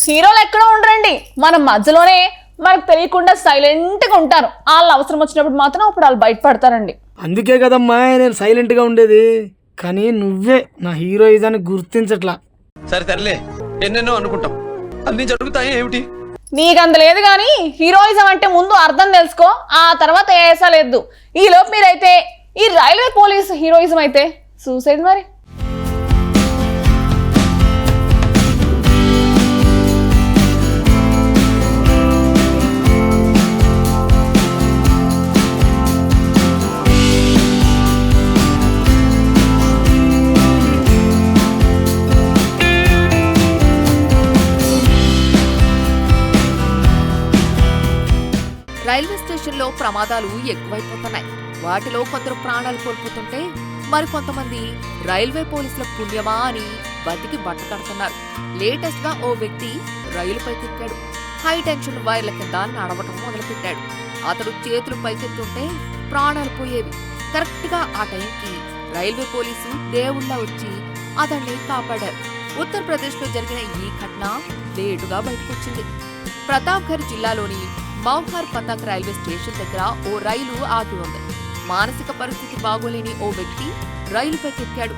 హీరోలు ఎక్కడో ఉండరండి, మన మధ్యలోనే మనకు తెలియకుండా సైలెంట్ గా ఉంటారు. వాళ్ళు అవసరం వచ్చినప్పుడు మాత్రం అప్పుడు వాళ్ళు బయటపడతారండి. అందుకే కదమ్మా నేను సైలెంట్ గా ఉండేది. కానీ నువ్వే నా హీరోయిజాన్ని గుర్తించట్లా. సరే తరలే, ఎన్నెన్నో అనుకుంటాం, అన్ని జరుగుతాయి ఏమిటి? నీకంత లేదు కానీ హీరోయిజం అంటే ముందు అర్థం తెలుసుకో, ఆ తర్వాత ఏసా లేదు. ఈ లోపు మీరైతే ఈ రైల్వే పోలీస్ హీరోయిజం అయితే సూసైడ్ మరి. రైల్వే స్టేషన్లో ప్రమాదాలు ఎక్కువైపోతున్నాయి. వాటిలో కొందరు ప్రాణాలు కోల్పోతుంటే మరికొంతమంది రైల్వే పోలీసుల పుణ్యమా అని బతికి బట్టకడుతున్నారు. లేటెస్ట్ గా ఓ వ్యక్తి రైలుపై ఎక్కాడు. హై టెన్షన్ వైర్ల కింద నడవటం మొదలుపెట్టాడు. అతడు చేతులు పైకెత్తుంటే ప్రాణాలు పోయేవి. కరెక్ట్ గా ఆ టైంకి రైల్వే పోలీసు దేవుళ్లా వచ్చి అతన్ని కాపాడారు. ఉత్తరప్రదేశ్ లో జరిగిన ఈ ఘటన లేటుగా బయటకొచ్చింది. ప్రతాప్ఘర్ జిల్లాలోని మౌహార్ పతాక్ రైల్వే స్టేషన్ దగ్గర ఓ రైలు ఆగి ఉంది. మానసిక పరిస్థితి బాగోలేని ఓ వ్యక్తి రైలుపైకెక్కాడు.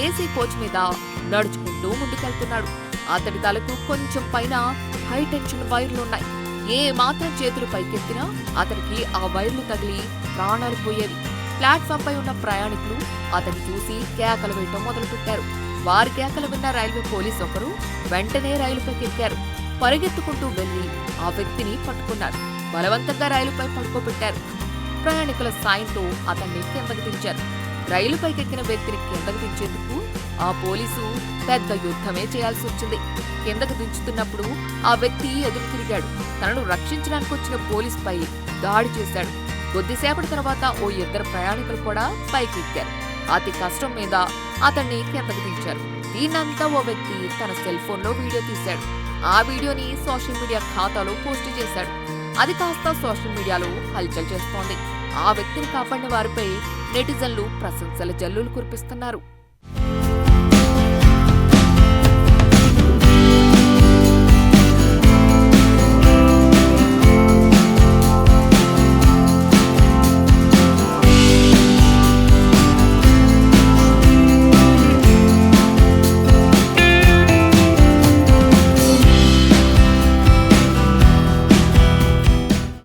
ఏసీ కోచ్ మీద నడుచుకుంటూ ముందుకెళ్తున్నాడు. అతడి తలకు కొంచెం పైన హై టెన్షన్ వైర్లున్నాయి. ఏ మాత్రం చేతులు పైకెత్తినా అతడికి ఆ వైర్లు తగిలి ప్రాణాలు పోయేవి. ప్లాట్ఫామ్ పై ఉన్న ప్రయాణికులు అతన్ని చూసి కేకలు వేయటం మొదలుపెట్టారు. వారి కేకలు విన్న రైల్వే పోలీసు ఒకరు వెంటనే రైలుపైకెక్కారు. పరిగెత్తుకుంటూ వెళ్లి ఆ వ్యక్తిని పట్టుకున్నారు. బలవంతంగా రైలుపై పడుకోబెట్టారు. ప్రయాణికుల సాయంతో అతన్ని కిందకు దించారు. రైలుపైకెక్కిన వ్యక్తిని కిందకు దించేందుకు ఆ పోలీసు పెద్ద యుద్ధమే చేయాల్సి వచ్చింది. కిందకు దించుతున్నప్పుడు ఆ వ్యక్తి ఎదురు తిరిగాడు. తనను రక్షించడానికి వచ్చిన పోలీసుపై దాడి చేశాడు. కొద్దిసేపటి తర్వాత ఓ ఇద్దరు ప్రయాణికులు కూడా పైకెక్కారు. అతి కష్టం మీద అతన్ని కిందకు దించారు. దీన్నంతా ఓ వ్యక్తి తన సెల్ ఫోన్ లో వీడియో తీశాడు. ఆ వీడియోని సోషల్ మీడియా ఖాతాలో పోస్ట్ చేశాడు. అది కాస్త సోషల్ మీడియాలో హల్చల్ చేస్తోంది. ఆ వ్యక్తిని కాపాడిన వారిపై నెటిజన్లు ప్రశంసల జల్లులు కురిపిస్తున్నారు.